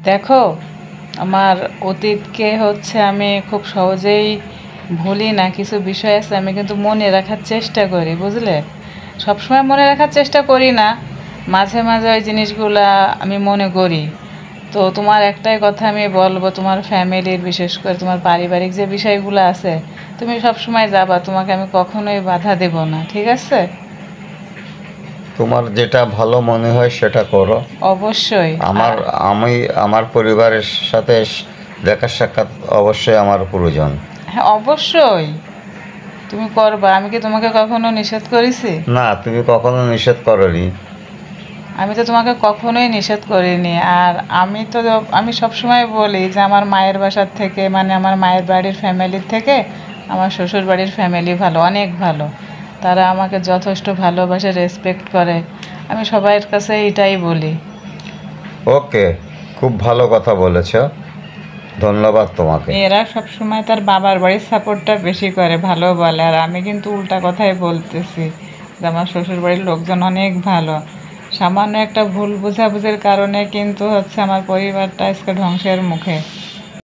দেখো, আমার অতীতকে আমি খুব সহজেই ভুলি না। কিছু বিষয় আছে আমি কিন্তু মনে রাখার চেষ্টা করি, বুঝলে? সবসময় মনে রাখার চেষ্টা করি না, মাঝে মাঝে ওই জিনিসগুলা আমি মনে করি। তো তোমার একটাই কথা আমি বলবো, তোমার ফ্যামিলির, বিশেষ করে তোমার পারিবারিক যে বিষয়গুলো আছে, তুমি সবসময় যাবা, তোমাকে আমি কখনোই বাধা দেব না, ঠিক আছে? তোমার যেটা ভালো মনে হয় সেটা করো। অবশ্যই। আমার আমি আমার পরিবারের সাথে দেখা সাক্ষাৎ অবশ্যই আমার প্রয়োজন। হ্যাঁ, অবশ্যই তুমি করবা। আমি কি তোমাকে কখনো নিষেধ করেছি? না, তুমি কখনো নিষেধ করনি। আমি তো তোমাকে কখনোই নিষেধ করিনি। আর আমি সবসময় বলি যে আমার মায়ের বাসার থেকে, মানে আমার মায়ের বাড়ির ফ্যামিলির থেকে আমার শ্বশুর বাড়ির ফ্যামিলি ভালো, অনেক ভালো। তারা আমাকে যথেষ্ট ভালোবাসে, রেসপেক্ট করে। আমি সবার কাছে এটাই বলি। ওকে, খুব ভালো কথা বলেছ, ধন্যবাদ তোমাকে। মেয়েরা সবসময় তার বাবার বাড়ির সাপোর্টটা বেশি করে, ভালো বলে। আর আমি কিন্তু উল্টা কথাই বলতেছি যে আমার শ্বশুর বাড়ির লোকজন অনেক ভালো। সামান্য একটা ভুল বোঝাবুঝির কারণে কিন্তু আমার পরিবারটা আজকে ধ্বংসের মুখে।